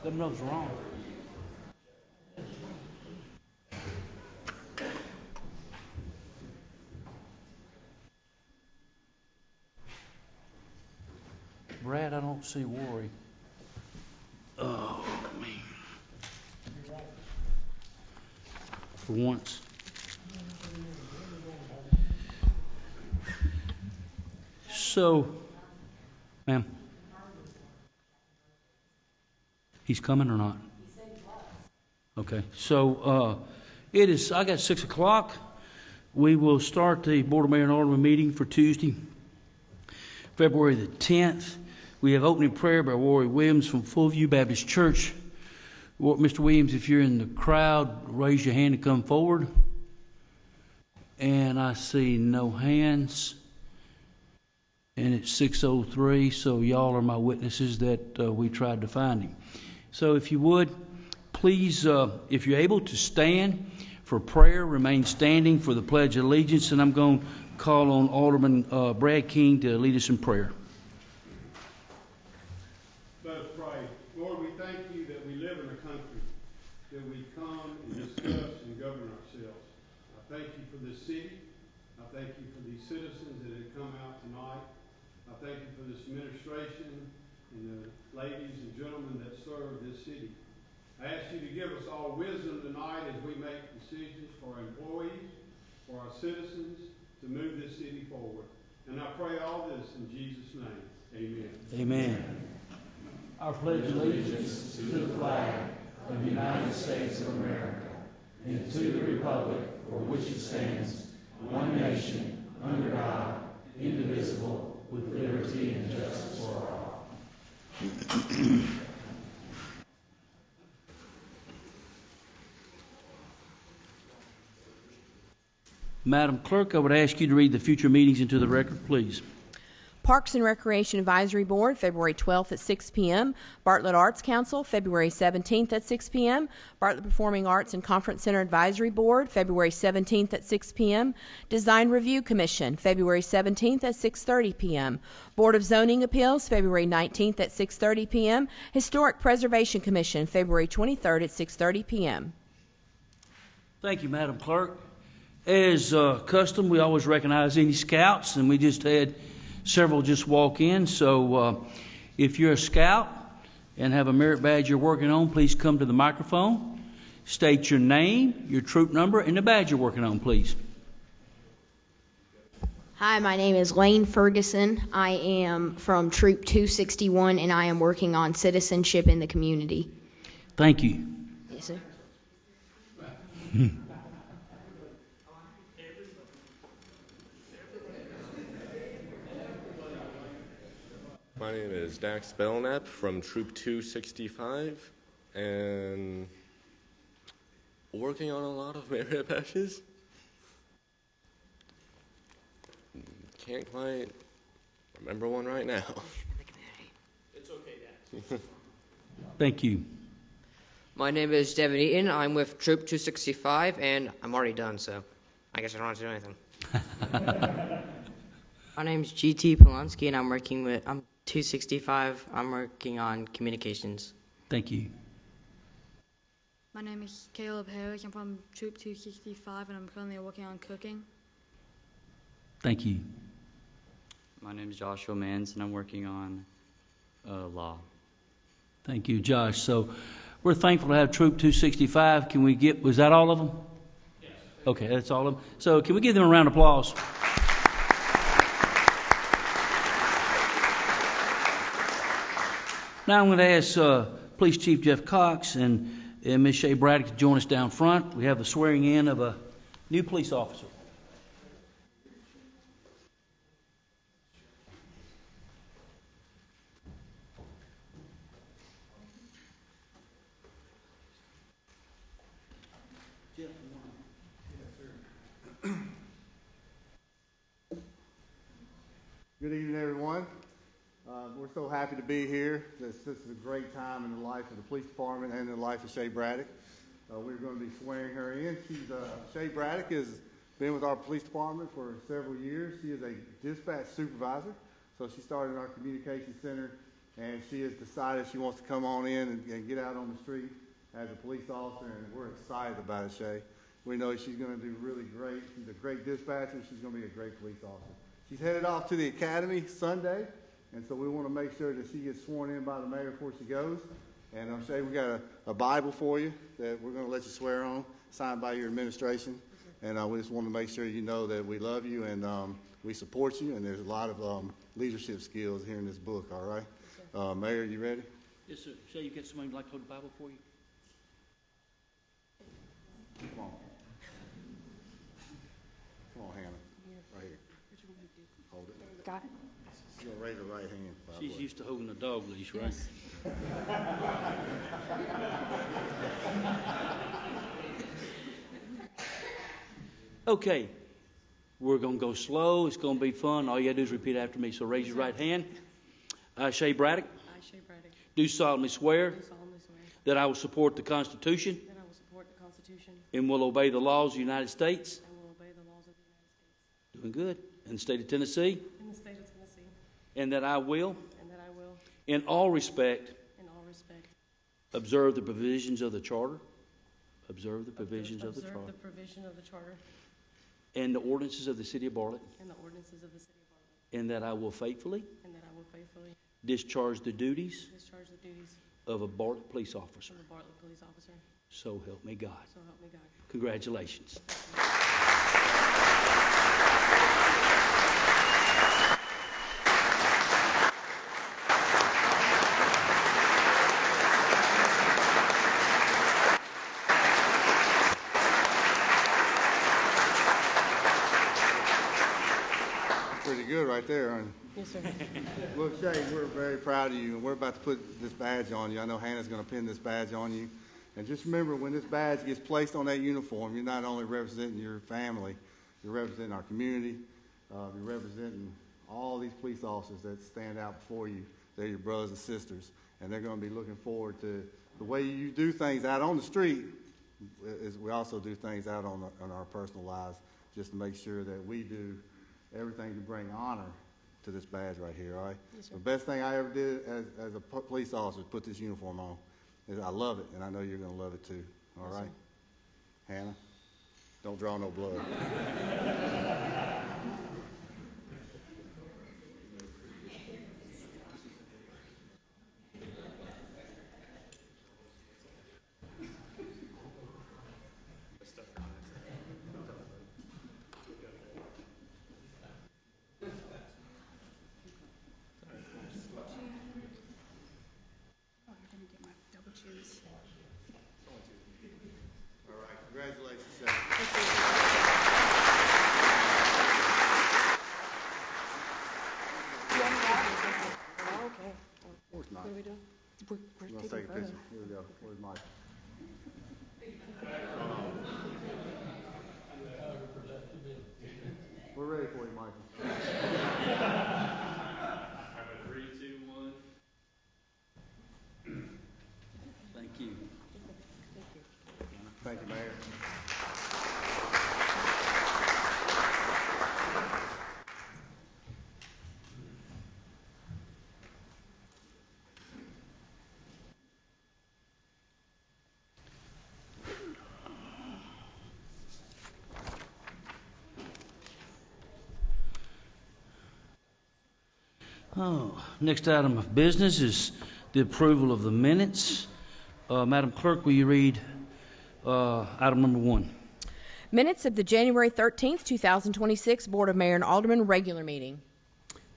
Let them know it's wrong. Brad, I don't see Worry. Oh, man. For once. So, ma'am. He's coming or not? He said he was. Okay. So, I got 6 o'clock. We will start the Board of Mayor and Aldermen meeting for Tuesday, February the 10th. We have opening prayer by Rory Williams from Fullview Baptist Church. Mr. Williams, if you're in the crowd, raise your hand and come forward. And I see no hands. And it's 6:03, so y'all are my witnesses that we tried to find him. So if you would, please, if you're able to stand for prayer, remain standing for the Pledge of Allegiance, and I'm going to call on Alderman Brad King to lead us in prayer. Let us pray. Lord, we thank you that we live in a country that we come and discuss and govern ourselves. I thank you for this city. I thank you for these citizens that have come out tonight. I thank you for this administration and the ladies and gentlemen that serve this city. I ask you to give us all wisdom tonight as we make decisions for our employees, for our citizens, to move this city forward. And I pray all this in Jesus' name. Amen. Amen. I pledge allegiance to the flag of the United States of America and to the republic for which it stands, one nation, under God, indivisible, with liberty and justice for all. Madam Clerk, I would ask you to read the future meetings into the record, please. Parks and Recreation Advisory Board, February 12th at 6 p.m. Bartlett Arts Council, February 17th at 6 p.m. Bartlett Performing Arts and Conference Center Advisory Board, February 17th at 6 p.m. Design Review Commission, February 17th at 6:30 p.m. Board of Zoning Appeals, February 19th at 6:30 p.m. Historic Preservation Commission, February 23rd at 6:30 p.m. Thank you, Madam Clerk. As custom, we always recognize any scouts, and we just had several just walk in. So if you're a scout and have a merit badge you're working on, please come to the microphone. State your name, your troop number, and the badge you're working on, please. Hi, my name is Lane Ferguson. I am from Troop 261, and I am working on citizenship in the community. Thank you. Yes, sir. My name is Dax Belknap from Troop 265, and working on a lot of merit badges. Can't quite remember one right now. It's okay, Dax. Thank you. My name is Devin Eaton. I'm with Troop 265, and I'm already done, so I guess I don't have to do anything. My name's GT Polonsky, and I'm 265. I'm working on communications. Thank you. My name is Caleb Harris. I'm from Troop 265, and I'm currently working on cooking. Thank you. My name is Joshua Mans, and I'm working on law. Thank you, Josh. So we're thankful to have Troop 265. Can we get, was that all of them? Yes. Okay, that's all of them. So can we give them a round of applause? Now I'm going to ask Police Chief Jeff Cox and Ms. Shay Braddock to join us down front. We have the swearing in of a new police officer. Good evening, everyone. We're so happy to be here. This is a great time in the life of the police department and in the life of Shay Braddock. We're going to be swearing her in. Shay Braddock has been with our police department for several years. She is a dispatch supervisor. So she started in our communication center and she has decided she wants to come on in and get out on the street as a police officer, and we're excited about it, Shay. We know she's going to do really great. She's a great dispatcher. She's going to be a great police officer. She's headed off to the academy Sunday, and so we want to make sure that she gets sworn in by the mayor before she goes. And Shay, we got a Bible for you that we're going to let you swear on, signed by your administration. And we just want to make sure you know that we love you and we support you. And there's a lot of leadership skills here in this book, all right? Yes, Mayor, you ready? Yes, sir. Shay, you got somebody who'd like to hold the Bible for you? Come on. Come on, Hannah. Right here. Hold it. Got it. You're going to raise her right hand. She's used to holding a dog leash, right? Yes. Okay. We're going to go slow. It's going to be fun. All you got to do is repeat after me. So raise your right hand. I, Shay Braddock, I, Shay Braddock, do solemnly swear do solemnly swear that I will support the Constitution that I will support the Constitution and will obey the laws of the United States. and will obey the laws of the United States Doing good. In the state of Tennessee. in the state of Tennessee, And that I will, and that I will, in all respect, in all respect, observe the provisions of the Charter. Observe the provisions of the observe Charter. the provision of the Charter And the ordinances of the City of Bartlett. and the ordinances of the City of Bartlett, And that I will faithfully and that I will faithfully discharge the duties discharge the duties of a Bartlett police officer. of a Bartlett police officer. So help me God. So help me God. Congratulations. Pretty good right there, aren't you? Yes, sir. Look, Shay, we're very proud of you, and we're about to put this badge on you. I know Hannah's going to pin this badge on you. And just remember, when this badge gets placed on that uniform, you're not only representing your family, you're representing our community, you're representing all these police officers that stand out before you. They're your brothers and sisters, and they're going to be looking forward to the way you do things out on the street. Is we also do things out on our personal lives, just to make sure that we do everything to bring honor to this badge right here, all right? Yes, sir. The best thing I ever did as a police officer is put this uniform on. I love it, and I know you're going to love it too, all Yes, right? sir. Hannah, don't draw no blood. All right, congratulations, Shay. Oh, okay. Where's Mike? What are we doing? We're Let's taking take a photo. picture. Here we go. Where's Mike? We're ready for you, Michael. 3, 2, 1. Thank you. Thank you, Mayor. Oh, next item of business is the approval of the minutes. Madam Clerk, will you read item number 1? Minutes of the January 13th, 2026 Board of Mayor and Aldermen regular meeting.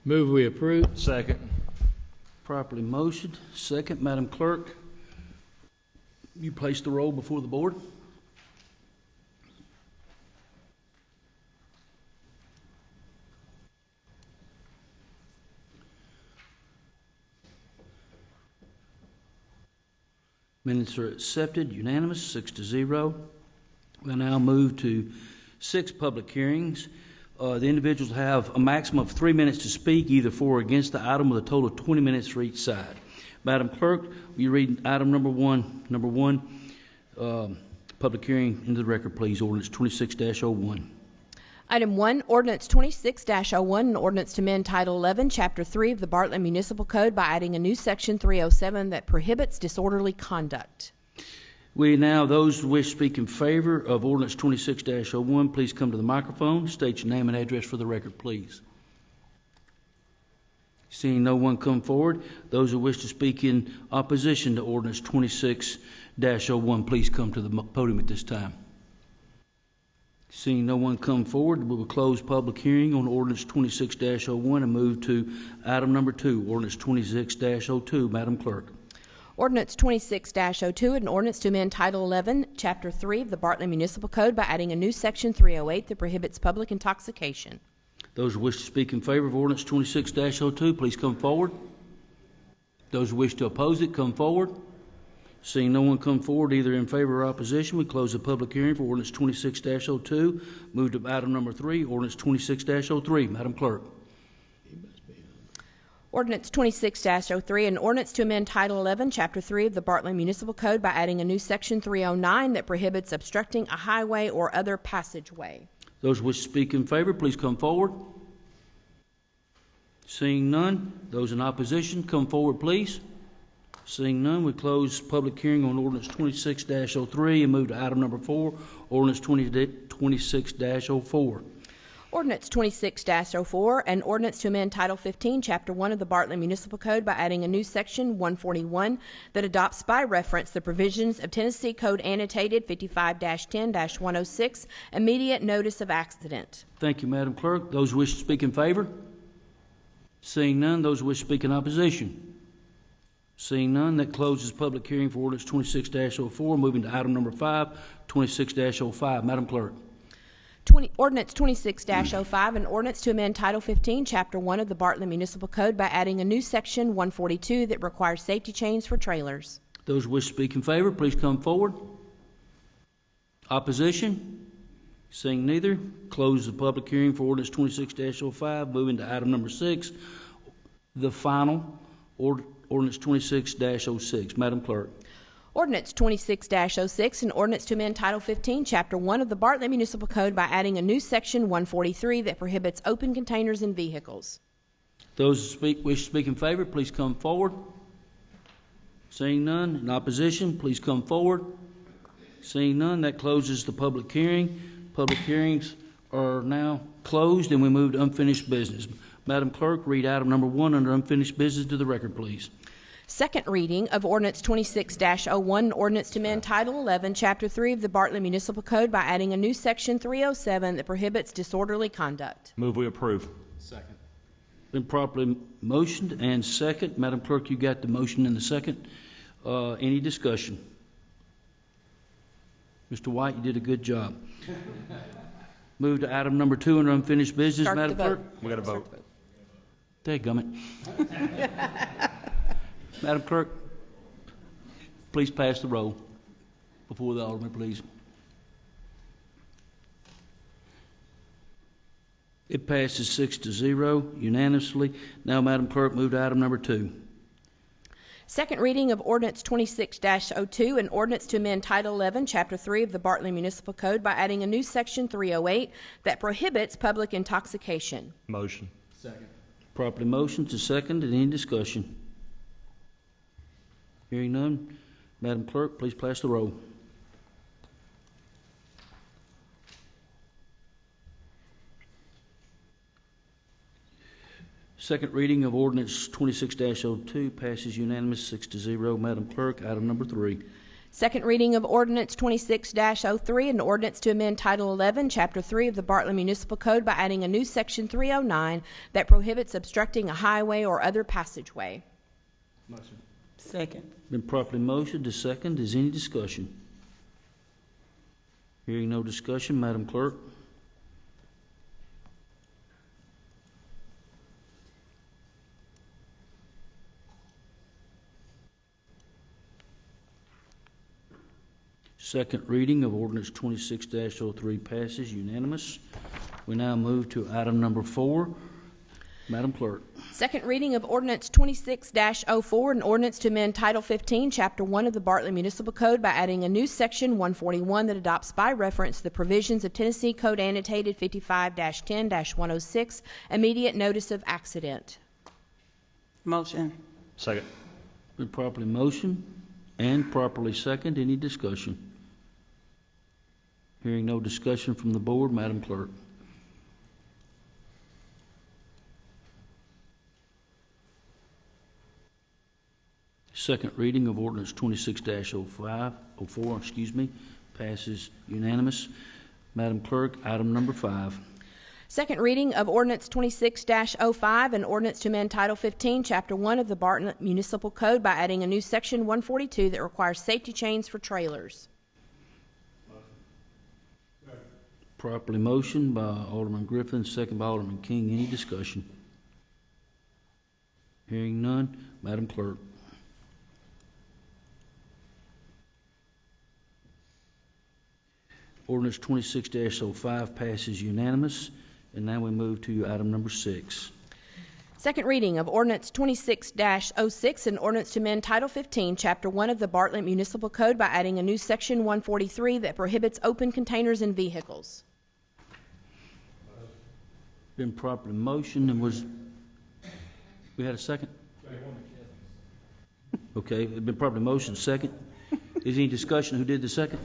Move we approve. Second. Properly motioned. Second, Madam Clerk, you place the roll before the board. Minutes are accepted, unanimous, 6-0. We'll now move to 6 public hearings. The individuals have a maximum of 3 minutes to speak, either for or against the item, with a total of 20 minutes for each side. Madam Clerk, will you read item number one, public hearing into the record, please, ordinance 26-01. Item 1, Ordinance 26-01, an ordinance to amend Title 11, Chapter 3 of the Bartlett Municipal Code by adding a new Section 307 that prohibits disorderly conduct. Those who wish to speak in favor of Ordinance 26-01, please come to the microphone. State your name and address for the record, please. Seeing no one come forward, those who wish to speak in opposition to Ordinance 26-01, please come to the podium at this time. Seeing no one come forward, we will close public hearing on Ordinance 26-01 and move to item number 2, Ordinance 26-02. Madam Clerk. Ordinance 26-02, an ordinance to amend Title 11, Chapter 3 of the Bartlett Municipal Code by adding a new Section 308 that prohibits public intoxication. Those who wish to speak in favor of Ordinance 26-02, please come forward. Those who wish to oppose it, come forward. Seeing no one come forward either in favor or opposition, we close the public hearing for Ordinance 26-02. Move to item number 3, Ordinance 26-03. Madam Clerk. Ordinance 26-03, an ordinance to amend Title 11, Chapter 3 of the Bartlett Municipal Code by adding a new Section 309 that prohibits obstructing a highway or other passageway. Those who wish to speak in favor, please come forward. Seeing none, those in opposition, come forward, please. Seeing none, we close public hearing on Ordinance 26-03 and move to item number 4, Ordinance 26-04. Ordinance 26-04, an ordinance to amend Title 15, Chapter 1 of the Bartlett Municipal Code by adding a new Section 141 that adopts by reference the provisions of Tennessee Code Annotated 55-10-106, immediate notice of accident. Thank you, Madam Clerk. Those who wish to speak in favor? Seeing none, those who wish to speak in opposition? Seeing none, that closes public hearing for Ordinance 26-04. Moving to item number 5, 26-05. Madam Clerk. Ordinance 26-05, an ordinance to amend Title 15, Chapter 1 of the Bartlett Municipal Code by adding a new Section 142 that requires safety chains for trailers. Those who wish to speak in favor, please come forward. Opposition? Seeing neither, close the public hearing for Ordinance 26-05. Moving to item number 6, the final, Ordinance 26-06. Madam Clerk. Ordinance 26-06, an ordinance to amend Title 15, Chapter 1 of the Bartlett Municipal Code by adding a new Section 143 that prohibits open containers in vehicles. Those who wish to speak in favor, please come forward. Seeing none, in opposition, please come forward. Seeing none, that closes the public hearing. Public hearings are now closed, and we move to unfinished business. Madam Clerk, read item number 1 under unfinished business to the record, please. Second reading of Ordinance 26-01, ordinance to amend Title 11, Chapter 3 of the Bartlett Municipal Code by adding a new Section 307 that prohibits disorderly conduct. Move we approve. Second. Been properly motioned and second. Madam Clerk, you got the motion in the second. Any discussion? Mr. White, you did a good job. Move to item number 2 under unfinished business. Start Madam the Clerk. vote. We got a vote. Dadgummit. Madam Clerk, please pass the roll before the Alderman, please. It passes 6-0 unanimously. Now, Madam Clerk, move to item number 2. Second reading of Ordinance 26-02, an ordinance to amend Title 11, Chapter 3 of the Bartlett Municipal Code by adding a new Section 308 that prohibits public intoxication. Motion. Second. Properly motion to second. Any discussion? Hearing none, Madam Clerk, please pass the roll. Second reading of Ordinance 26-02 passes unanimous 6-0. Madam Clerk, item number 3. Second reading of Ordinance 26-03, an ordinance to amend Title 11, Chapter 3 of the Bartlett Municipal Code by adding a new Section 309 that prohibits obstructing a highway or other passageway. Motion. Second. Been properly motioned to second. Is any discussion? Hearing no discussion, Madam Clerk. Second reading of Ordinance 26-03 passes unanimous. We now move to item number 4. Madam Clerk. Second reading of ordinance 26-04, an ordinance to amend Title 15, Chapter 1 of the Bartlett Municipal Code by adding a new section 141 that adopts by reference the provisions of Tennessee Code Annotated 55-10-106, immediate notice of accident. Motion. Second. Been properly motioned and properly second. Any discussion? Hearing no discussion from the board, Madam Clerk. Second reading of ordinance 26-04, passes unanimous. Madam Clerk, item number 5. Second reading of ordinance 26-05, an ordinance to amend Title 15, Chapter 1 of the Bartlett Municipal Code by adding a new section 142 that requires safety chains for trailers. Properly motioned by Alderman Griffin, second by Alderman King. Any discussion? Hearing none, Madam Clerk. Ordinance 26-05 passes unanimous. And now we move to item number 6. Second reading of ordinance 26-06, an ordinance to amend Title 15, Chapter 1 of the Bartlett Municipal Code by adding a new section 143 that prohibits open containers in vehicles. Been properly motioned and was... We had a second? Okay, it's been properly motioned, second. Is any discussion? Who did the second?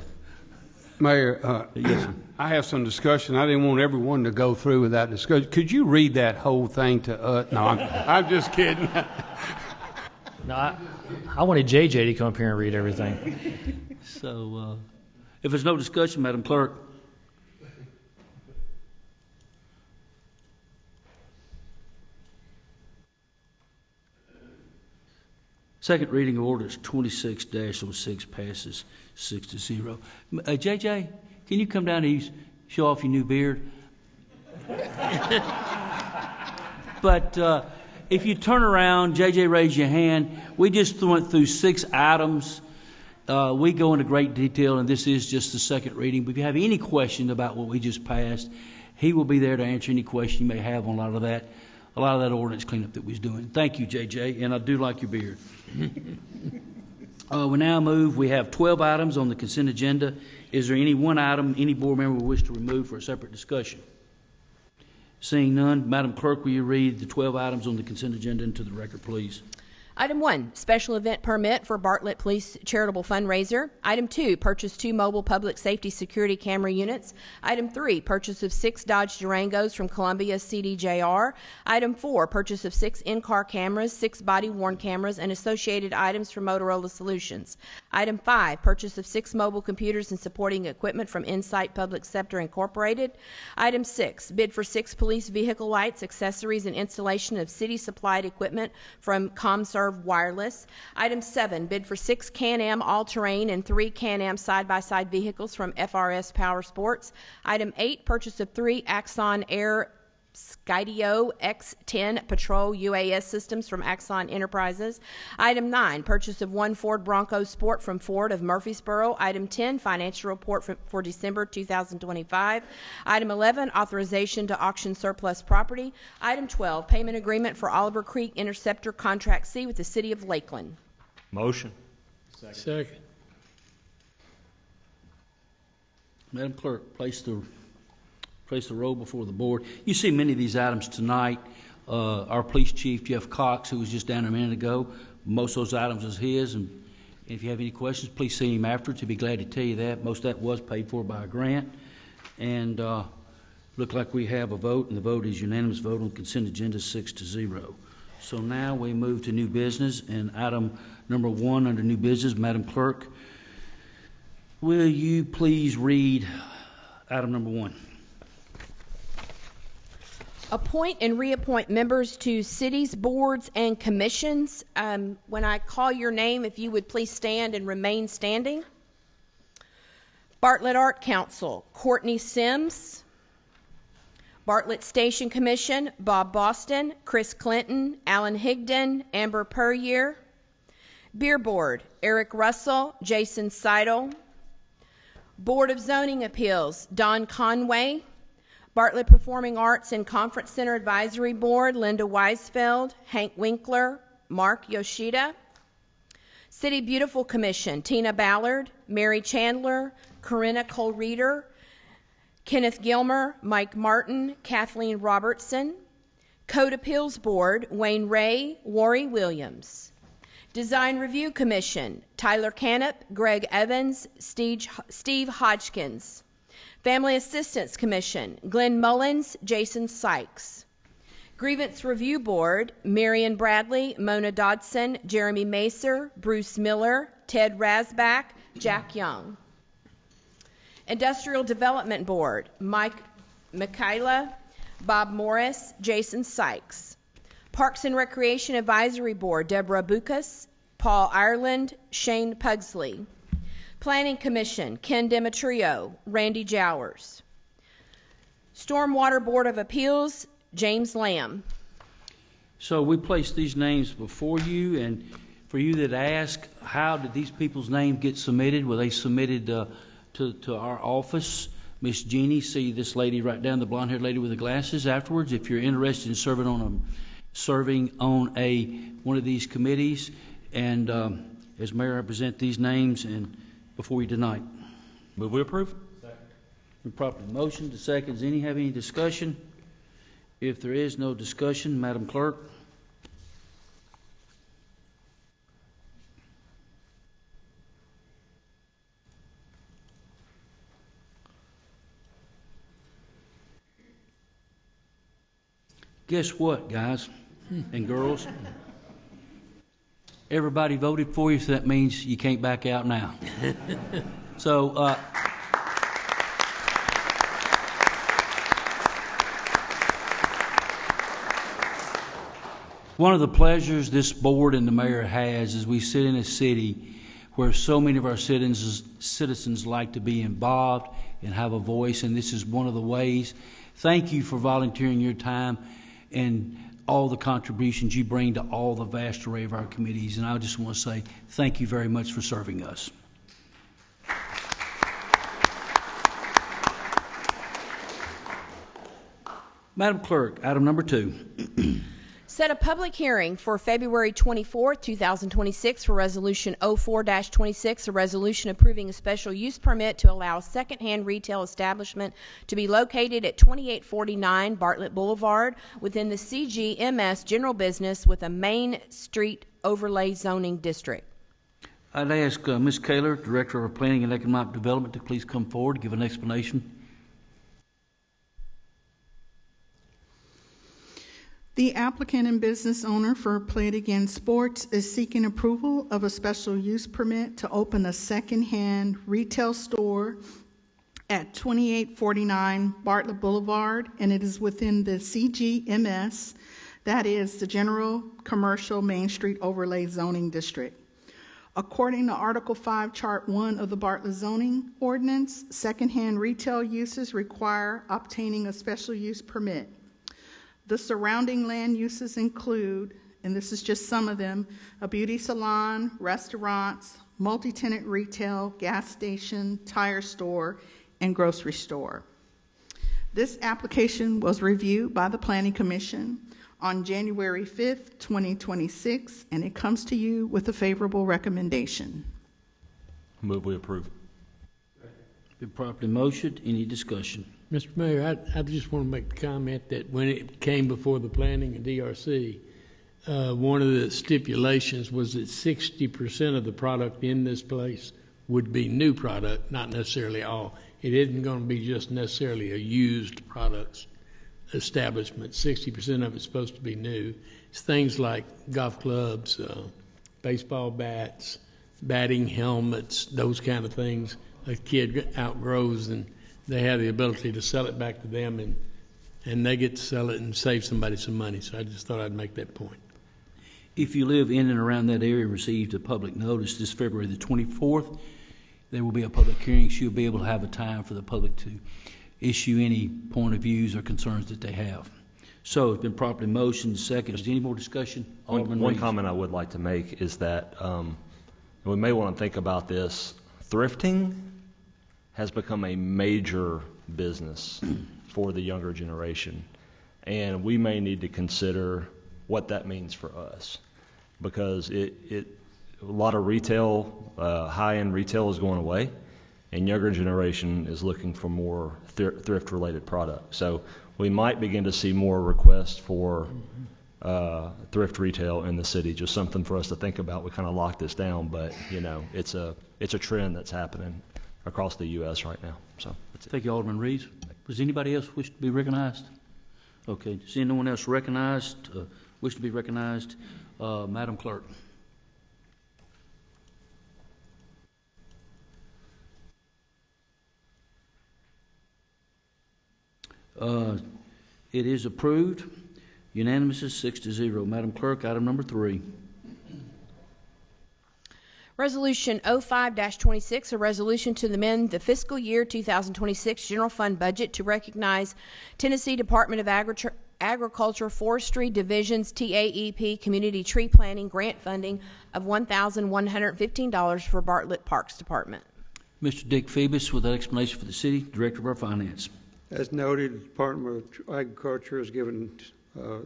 Mayor, Yes, sir. I have some discussion. I didn't want everyone to go through without discussion. Could you read that whole thing to us? No, I'm just kidding. No, I wanted JJ to come up here and read everything. So, if there's no discussion, Madam Clerk. Second reading of ordinance 26-06 passes 6-0. JJ, can you come down and show off your new beard? But if you turn around, JJ, raise your hand. We just went through 6 items. We go into great detail, and this is just the second reading. But if you have any question about what we just passed, he will be there to answer any question you may have on a lot of that ordinance cleanup that we was doing. Thank you, JJ, and I do like your beard. We now move. We have 12 items on the consent agenda. Is there any one item any board member will wish to remove for a separate discussion? Seeing none, Madam Clerk, will you read the 12 items on the consent agenda into the record, please? Item 1, special event permit for Bartlett Police Charitable Fundraiser. Item 2, purchase 2 mobile public safety security camera units. Item 3, purchase of 6 Dodge Durangos from Columbia CDJR. Item 4, purchase of 6 in-car cameras, 6 body-worn cameras, and associated items from Motorola Solutions. Item 5, purchase of 6 mobile computers and supporting equipment from Insight Public Sector Incorporated. Item 6, bid for 6 police vehicle lights, accessories, and installation of city-supplied equipment from ComServe Wireless. Item 7, bid for 6 Can-Am all-terrain and 3 Can-Am side-by-side vehicles from FRS Power Sports. Item 8, purchase of 3 Axon Air Skydio X10 Patrol UAS systems from Axon Enterprises. Item 9, purchase of 1 Ford Bronco Sport from Ford of Murfreesboro. Item 10, financial report for December 2025. Item 11, authorization to auction surplus property. Item 12, payment agreement for Oliver Creek Interceptor Contract C with the City of Lakeland. Motion. Second. Madam Clerk, place the roll before the board. You see many of these items tonight. Our police chief, Jeff Cox, who was just down a minute ago, most of those items is his. And if you have any questions, please see him afterwards. He'd be glad to tell you that. Most of that was paid for by a grant. And look like we have a vote, and the vote is unanimous vote on consent agenda 6-0. So now we move to new business, and item number 1 under new business. Madam Clerk, will you please read item number 1? Appoint and reappoint members to cities, boards, and commissions. When I call your name, if you would please stand and remain standing. Bartlett Art Council, Courtney Sims. Bartlett Station Commission, Bob Boston, Chris Clinton, Alan Higdon, Amber Puryear. Beer Board, Eric Russell, Jason Seidel. Board of Zoning Appeals, Don Conway. Bartlett Performing Arts and Conference Center Advisory Board, Linda Weisfeld, Hank Winkler, Mark Yoshida. City Beautiful Commission, Tina Ballard, Mary Chandler, Corinna Cole-Reeder, Kenneth Gilmer, Mike Martin, Kathleen Robertson. Code Appeals Board, Wayne Ray, Wari Williams. Design Review Commission, Tyler Canup, Greg Evans, Steve Hodgkins. Family Assistance Commission, Glenn Mullins, Jason Sykes. Grievance Review Board, Marion Bradley, Mona Dodson, Jeremy Macer, Bruce Miller, Ted Rasback, Jack Young. Industrial Development Board, Mike Michaela, Bob Morris, Jason Sykes. Parks and Recreation Advisory Board, Deborah Bucas, Paul Ireland, Shane Pugsley. Planning Commission, Ken Demetrio, Randy Jowers. Stormwater Board of Appeals, James Lamb. So we placed these names before you, and for you that ask, how did these people's names get submitted? Well, they submitted to our office. Miss Jeannie, see this lady right down, the blonde-haired lady with the glasses afterwards. If you're interested in serving on one of these committees, and as mayor, I present these names and before you tonight. Move we approve. Second. Properly motion to second. Does any have any discussion? If there is no discussion, Madam Clerk. Guess what, guys and girls? Everybody voted for you, so that means you can't back out now. So, one of the pleasures this board and the mayor has is we sit in a city where so many of our citizens like to be involved and have a voice, and this is one of the ways. Thank you for volunteering your time and all the contributions you bring to all the vast array of our committees. And I just want to say thank you very much for serving us. Madam Clerk, item number 2. Set a public hearing for February 24, 2026 for Resolution 04-26, a resolution approving a special use permit to allow a secondhand retail establishment to be located at 2849 Bartlett Boulevard within the CGMS general business with a Main Street overlay zoning district. I'd ask Ms. Kaler, Director of Planning and Economic Development, to please come forward and give an explanation. The applicant and business owner for Play It Again Sports is seeking approval of a special use permit to open a secondhand retail store at 2849 Bartlett Boulevard, and it is within the CGMS, that is the General Commercial Main Street Overlay Zoning District. According to Article 5, Chart 1 of the Bartlett Zoning Ordinance, secondhand retail uses require obtaining a special use permit. The surrounding land uses include, and this is just some of them, a beauty salon, restaurants, multi-tenant retail, gas station, tire store, and grocery store. This application was reviewed by the Planning Commission on January 5th, 2026, and it comes to you with a favorable recommendation. Move we approve. Been properly motioned. Any discussion? Mr. Mayor, I just want to make the comment that when it came before the planning and DRC, one of the stipulations was that 60% of the product in this place would be new product, not necessarily all. It isn't going to be just necessarily a used products establishment. 60% of it's supposed to be new. It's things like golf clubs, baseball bats, batting helmets, those kind of things a kid outgrows, and they have the ability to sell it back to them, and they get to sell it and save somebody some money. So I just thought I'd make that point. If you live in and around that area and received a public notice this February the 24th, there will be a public hearing, so you'll be able to have a time for the public to issue any point of views or concerns that they have. So it's been properly motioned. Second. Is there any more discussion? One comment I would like to make is that we may want to think about this. Thrifting has become a major business for the younger generation. And we may need to consider what that means for us, because a lot of retail, high-end retail is going away, and younger generation is looking for more thrift-related products. So we might begin to see more requests for thrift retail in the city. Just something for us to think about. We kind of locked this down, but it's a trend that's happening across the U.S. right now. So that's it. Thank you, Alderman Reeves. Does anybody else wish to be recognized? Okay. Does anyone else wish to be recognized? Madam Clerk. It is approved. Unanimous is 6-0. Madam Clerk, item number 3. Resolution 05-26, a resolution to amend the fiscal year 2026 general fund budget to recognize Tennessee Department of Agriculture Forestry Division's TAEP Community Tree Planting grant funding of $1,115 for Bartlett Parks Department. Mr. Dick Phoebus with that explanation for the city, Director of our Finance. As noted, the Department of Agriculture has given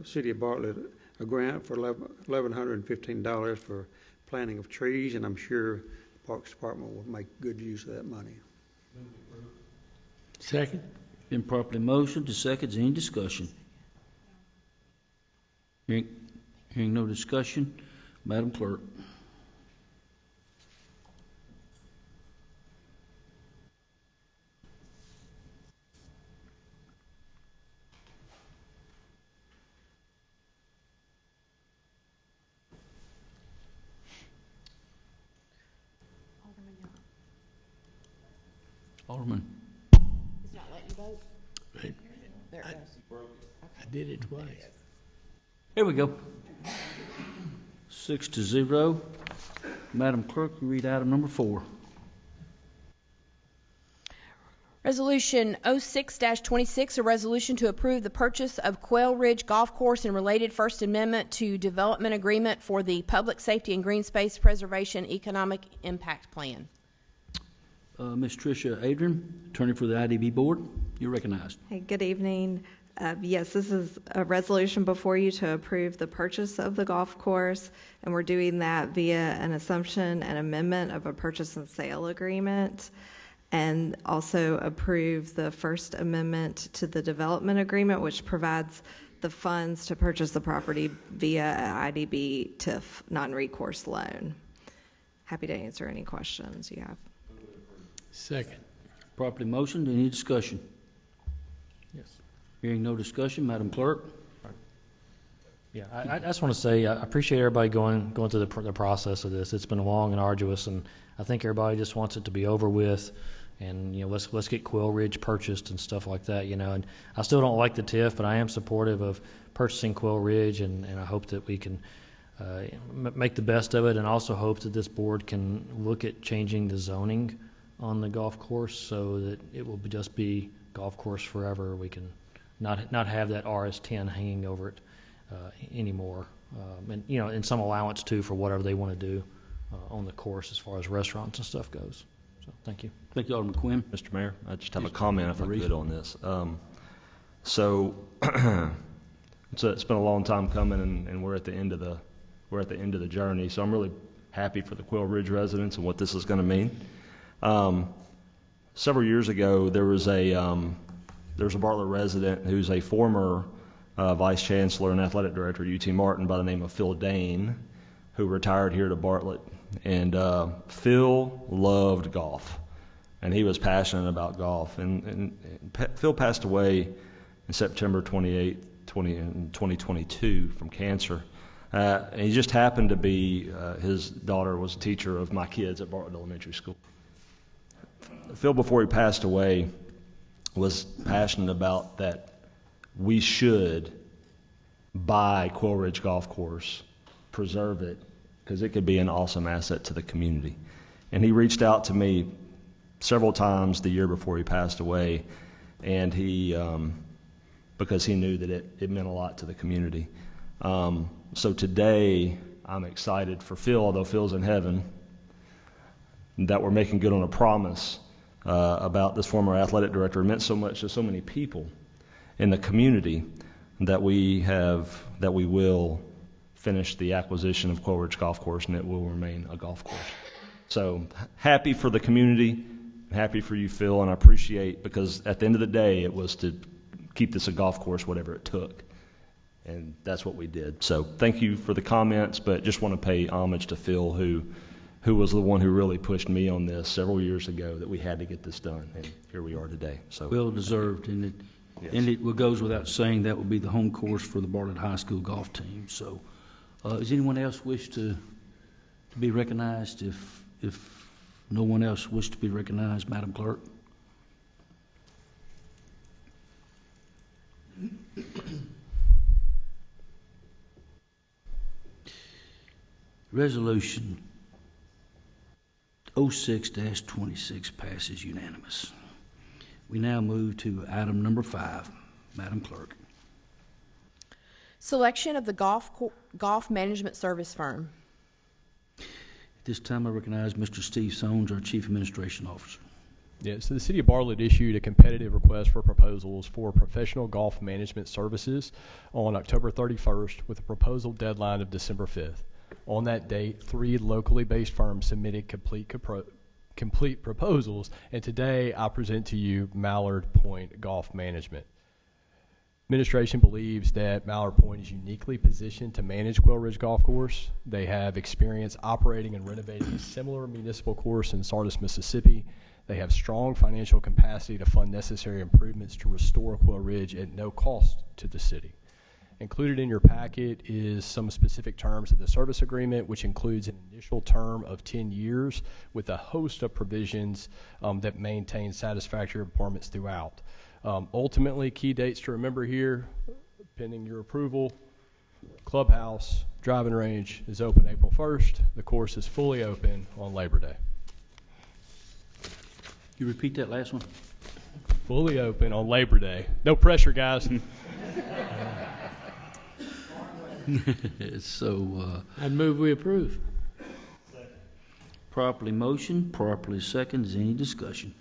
City of Bartlett a grant for $1,115 for planting of trees, and I'm sure the Parks Department will make good use of that money. Second. Been properly motioned to seconds. Any discussion? Hearing no discussion, Madam Clerk. Alderman. It's not letting you vote. Right. There it goes. I did it twice. Here we go. 6-0. Madam Clerk, you read item number 4. Resolution 06-26, a resolution to approve the purchase of Quail Ridge Golf Course and related First Amendment to Development Agreement for the Public Safety and Green Space Preservation Economic Impact Plan. Ms. Tricia Adrian, attorney for the IDB Board, you're recognized. Hey, good evening. Yes, this is a resolution before you to approve the purchase of the golf course, and we're doing that via an assumption and amendment of a purchase and sale agreement, and also approve the First Amendment to the Development Agreement, which provides the funds to purchase the property via an IDB TIF non-recourse loan. Happy to answer any questions you have. Second. Properly motioned. Any discussion? Yes. Hearing no discussion, Madam Clerk. Yeah, I just want to say I appreciate everybody going through the process of this. It's been long and arduous, and I think everybody just wants it to be over with. And let's get Quail Ridge purchased and stuff like that. And I still don't like the TIF, but I am supportive of purchasing Quail Ridge, and I hope that we can make the best of it, and also hope that this board can look at changing the zoning on the golf course so that it will just be golf course forever. We can not have that RS10 hanging over it anymore, and some allowance too for whatever they want to do on the course as far as restaurants and stuff goes. So thank you. Thank you, Alderman Quinn. Mr. Mayor, I just have a comment if I could on this. So it's been a long time coming, and we're at the end of the journey. So I'm really happy for the Quail Ridge residents and what this is going to mean. Several years ago, there was a Bartlett resident who's a former vice chancellor and athletic director at UT Martin by the name of Phil Dane, who retired here to Bartlett. And Phil loved golf, and he was passionate about golf. And Phil passed away in September 28, 2022 from cancer. And he just happened to be, his daughter was a teacher of my kids at Bartlett Elementary School. Phil, before he passed away, was passionate about that we should buy Quail Ridge Golf Course, preserve it, because it could be an awesome asset to the community. And he reached out to me several times the year before he passed away, and because he knew that it meant a lot to the community. So today, I'm excited for Phil, although Phil's in heaven, that we're making good on a promise about this former athletic director. It meant so much to so many people. in the community that we will finish the acquisition of Quail Ridge Golf Course, and it will remain a golf course. So happy for the community, happy for you, Phil, and I appreciate, because at the end of the day, it was to keep this a golf course, whatever it took. And that's what we did. So thank you for the comments, but just want to pay homage to Phil, who was the one who really pushed me on this several years ago, that we had to get this done, and here we are today. So Well deserved, and it goes without saying that will be the home course for the Bartlett High School golf team. So does anyone else wish to be recognized? If no one else wishes to be recognized, Madam Clerk. Resolution 06-26 passes unanimous. We now move to item number 5. Madam Clerk. Selection of the golf management service firm. At this time, I recognize Mr. Steve Sones, our Chief Administration Officer. Yeah, so the City of Bartlett issued a competitive request for proposals for professional golf management services on October 31st with a proposal deadline of December 5th. On that date, 3 locally based firms submitted complete proposals, and today I present to you Mallard Point Golf Management. Administration believes that Mallard Point is uniquely positioned to manage Quail Ridge Golf Course. They have experience operating and renovating a similar municipal course in Sardis, Mississippi. They have strong financial capacity to fund necessary improvements to restore Quail Ridge at no cost to the city. Included in your packet is some specific terms of the service agreement, which includes an initial term of 10 years with a host of provisions that maintain satisfactory performance throughout. Ultimately, key dates to remember here, pending your approval: clubhouse, driving range is open April 1st. The course is fully open on Labor Day. You repeat that last one? Fully open on Labor Day. No pressure, guys. So I'd move we approve. Properly motion, properly second. Is any discussion?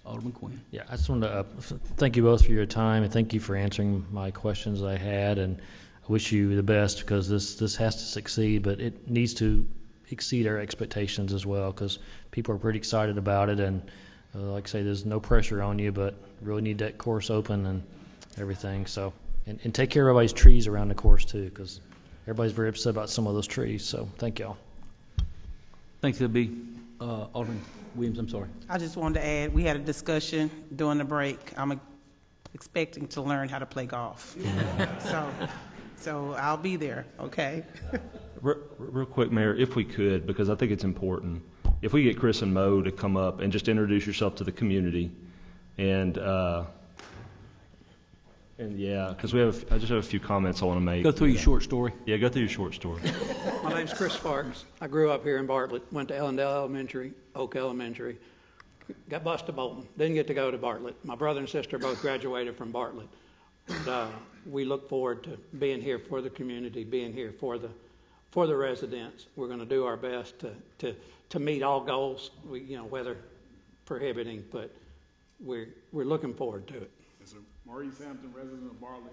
Alderman Quinn. Yeah, I just want to thank you both for your time, and thank you for answering my questions I had, and I wish you the best, because this has to succeed, but it needs to exceed our expectations as well, because people are pretty excited about it, and like I say, there's no pressure on you, but really need that course open and everything. So, and take care of everybody's trees around the course too, because everybody's very upset about some of those trees. So thank y'all. Thanks, LB. Alderman Williams, I'm sorry. I just wanted to add, we had a discussion during the break. I'm expecting to learn how to play golf. So I'll be there, okay? Real quick, Mayor, if we could, because I think it's important, if we get Chris and Mo to come up and just introduce yourself to the community, and yeah, because I just have a few comments I want to make. Go through your short story. Yeah, go through your short story. My name's Chris Sparks. I grew up here in Bartlett, went to Ellendale Elementary, Oak Elementary, got bused to Bolton, didn't get to go to Bartlett. My brother and sister both graduated from Bartlett. And, we look forward to being here for the community, being here for the residents. We're going to do our best to meet all goals, weather prohibiting, but we're looking forward to it. Yes, sir. Maurice Hampton, resident of Bartlett.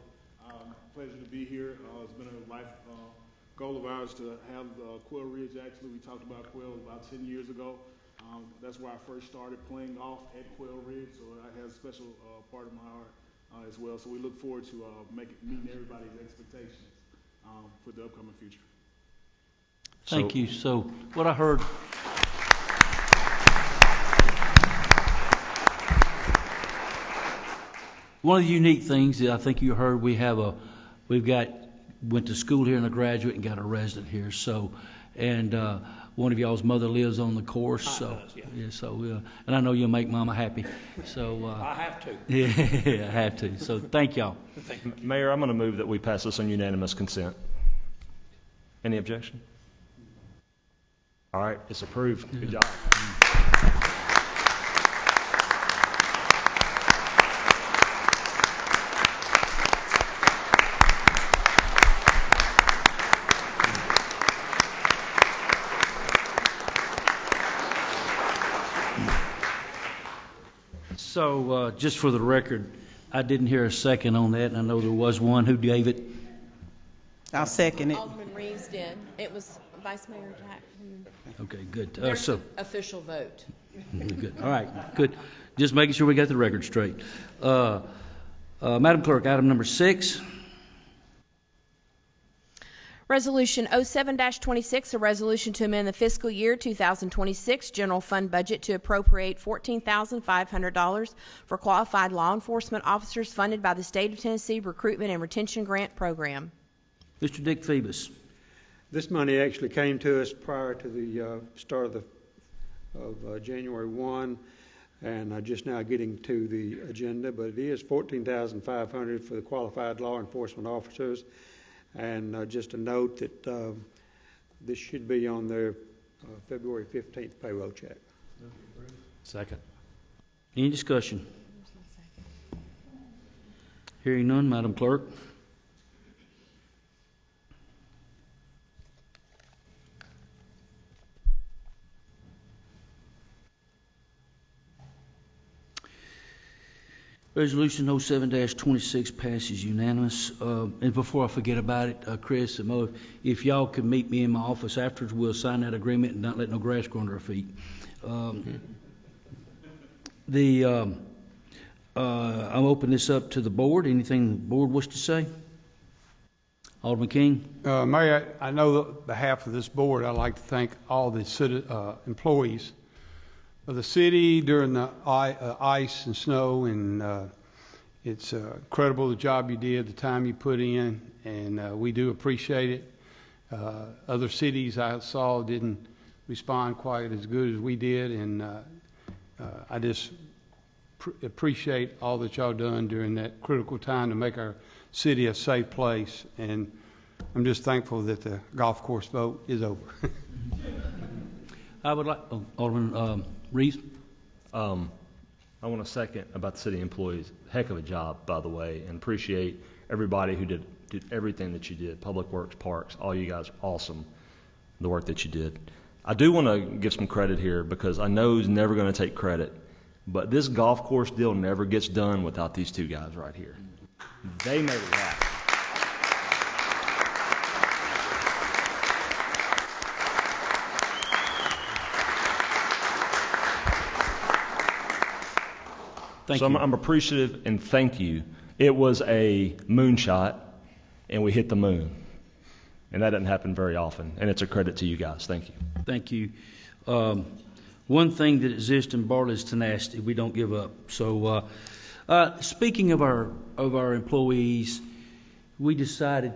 Pleasure to be here. It's been a life goal of ours to have Quail Ridge. Actually, we talked about Quail about 10 years ago. That's where I first started playing golf at Quail Ridge, so I have a special part of my heart as well. So we look forward to meeting everybody's expectations for the upcoming future. Thank you. So what I heard. One of the unique things that I think you heard, went to school here and a graduate and got a resident here. So, and one of y'all's mother lives on the course. So, yeah. So, and I know you'll make Mama happy. So, I have to. Yeah, I have to. So, thank y'all. Thank you. Mayor, I'm going to move that we pass this on unanimous consent. Any objection? All right, it's approved. Good job. So, just for the record, I didn't hear a second on that, and I know there was one. Who gave it? I'll second it. Alderman Reeves did. It was Vice Mayor Jackson. Okay, good. There's So, the official vote. good. All right, good. Just making sure we got the record straight. Madam Clerk, item number 6. Resolution 07-26, a resolution to amend the fiscal year 2026 general fund budget to appropriate $14,500 for qualified law enforcement officers funded by the State of Tennessee Recruitment and Retention Grant Program. Mr. Dick Phoebus. This money actually came to us prior to the start of January 1, and just now getting to the agenda, but it is $14,500 for the qualified law enforcement officers. And just a note that this should be on their February 15th payroll check. Second. Any discussion? Hearing none, Madam Clerk. Resolution 07-26 passes unanimous. And before I forget about it, Chris and Mo, if y'all could meet me in my office afterwards, we'll sign that agreement and not let no grass grow under our feet. I'm open this up to the board. Anything the board wish to say? Alderman King. Mayor, I know on behalf of this board, I'd like to thank all the employees of the city during the ice and snow, and it's incredible the job you did, the time you put in, and we do appreciate it. Other cities I saw didn't respond quite as good as we did, and I just appreciate all that y'all done during that critical time to make our city a safe place, and I'm just thankful that the golf course vote is over. I would like, Alderman Reeves. I want to second about the city employees. Heck of a job, by the way, and appreciate everybody who did everything that you did. Public Works, Parks, all you guys are awesome, the work that you did. I do want to give some credit here because I know who's never going to take credit, but this golf course deal never gets done without these two guys right here. They made it happen. So I'm appreciative and thank you. It was a moonshot, and we hit the moon. And that doesn't happen very often, and it's a credit to you guys. Thank you. Thank you. One thing that exists in Bartlett is tenacity. We don't give up. So speaking of our employees, we decided...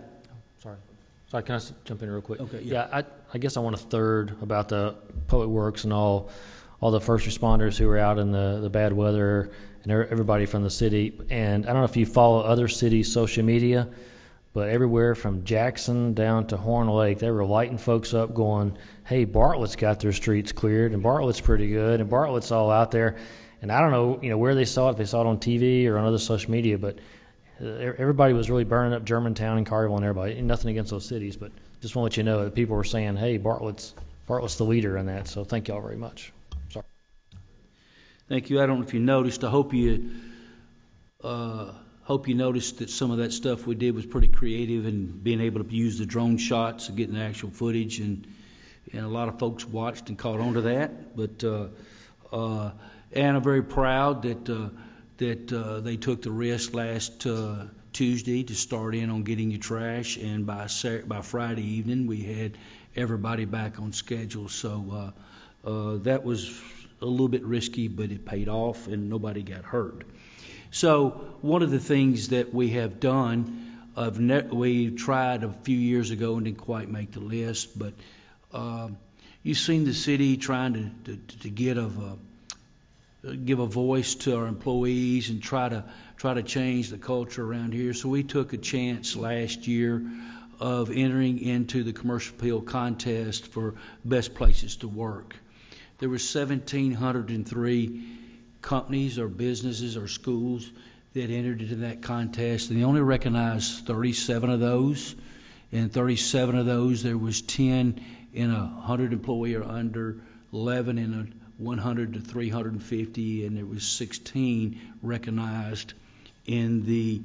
Sorry, can I jump in real quick? Okay. Yeah, I guess I want a third about the Public Works and all the first responders who were out in the bad weather and everybody from the city. And I don't know if you follow other cities' social media, but everywhere from Jackson down to Horn Lake, they were lighting folks up going, hey, Bartlett's got their streets cleared, and Bartlett's pretty good, and Bartlett's all out there. And I don't know, where they saw it, if they saw it on TV or on other social media, but everybody was really burning up Germantown and Carville and everybody. Nothing against those cities, but just want to let you know that people were saying, hey, Bartlett's the leader in that. So thank you all very much. Sorry. Thank you. I don't know if you noticed. I hope you noticed that some of that stuff we did was pretty creative and being able to use the drone shots and getting the actual footage, and a lot of folks watched and caught on to that. But and I'm very proud that they took the risk last Tuesday to start in on getting your trash, and by Friday evening we had everybody back on schedule. So that was a little bit risky, but it paid off and nobody got hurt. So one of the things that we have done, we tried a few years ago and didn't quite make the list, but you've seen the city trying to give a voice to our employees and try to change the culture around here. So we took a chance last year of entering into the commercial appeal contest for best places to work. There were 1,703 companies or businesses or schools that entered into that contest, and they only recognized 37 of those. And 37 of those, there was 10 in a 100 employee or under, 11 in a 100 to 350, and there was 16 recognized in the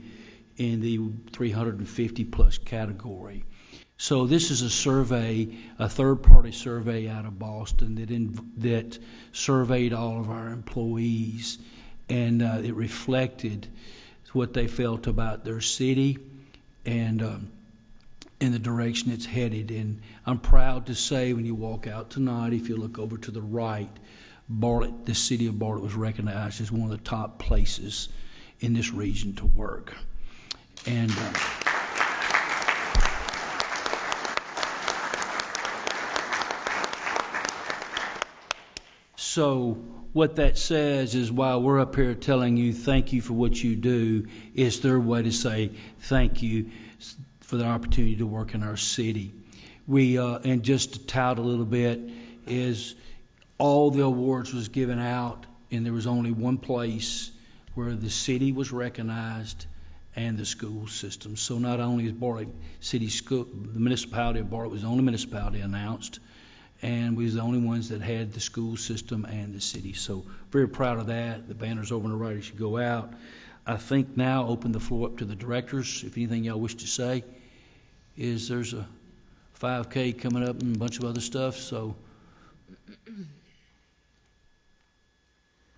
350 plus category. So this is a survey, a third-party survey out of Boston that surveyed all of our employees, and it reflected what they felt about their city and in the direction it's headed. And I'm proud to say, when you walk out tonight, if you look over to the right, Bartlett, the city of Bartlett was recognized as one of the top places in this region to work. And so what that says is, while we're up here telling you thank you for what you do, it's their way to say thank you for the opportunity to work in our city. We and just to tout a little bit, is all the awards was given out, and there was only one place where the city was recognized and the school system. So not only is Bartlett City School, the municipality of Bartlett was the only municipality announced, and we was the only ones that had the school system and the city. So very proud of that. The banner's over on the right as you go out. I think now open the floor up to the directors. If anything y'all wish to say, is there's a 5K coming up and a bunch of other stuff. So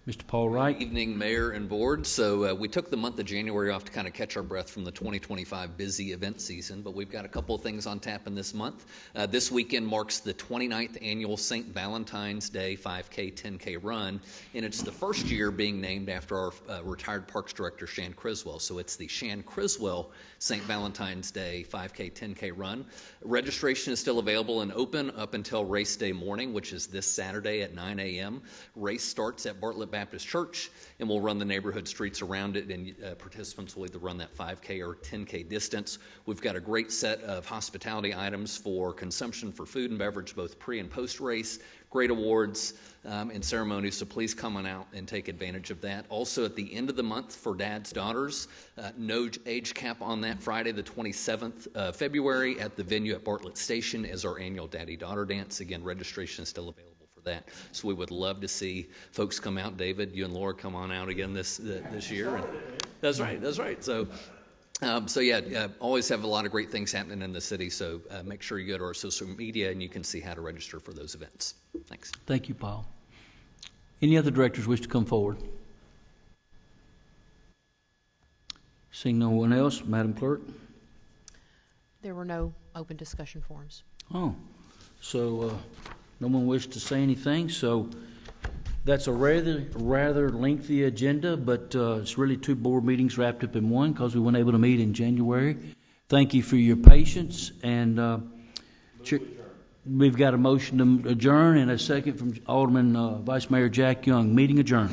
Mr. Paul Wright. Good evening, Mayor and Board. So we took the month of January off to kind of catch our breath from the 2025 busy event season, but we've got a couple of things on tap in this month. This weekend marks the 29th annual St. Valentine's Day 5K, 10K run, and it's the first year being named after our retired Parks Director, Shan Criswell. So it's the Shan Criswell St. Valentine's Day 5K, 10K run. Registration is still available and open up until race day morning, which is this Saturday at 9 a.m. Race starts at Bartlett Baptist Church, and we'll run the neighborhood streets around it, and participants will either run that 5K or 10K distance. We've got a great set of hospitality items for consumption for food and beverage, both pre and post race, great awards and ceremonies, so please come on out and take advantage of that. Also, at the end of the month for dads, daughters, no age cap on that. Friday the 27th of February at the venue at Bartlett Station is our annual daddy-daughter dance. Again, registration is still available for that, so we would love to see folks come out. David, you and Laura come on out again this year. And that's right. So always have a lot of great things happening in the city, so make sure you go to our social media and you can see how to register for those events. Thanks. Thank you, Paul. Any other directors wish to come forward? Seeing no one else, Madam Clerk? There were no open discussion forums. Oh, so no one wished to say anything, so that's a rather lengthy agenda, but it's really two board meetings wrapped up in one because we weren't able to meet in January. Thank you for your patience, and we've got a motion to adjourn and a second from Alderman Vice Mayor Jack Young. Meeting adjourned.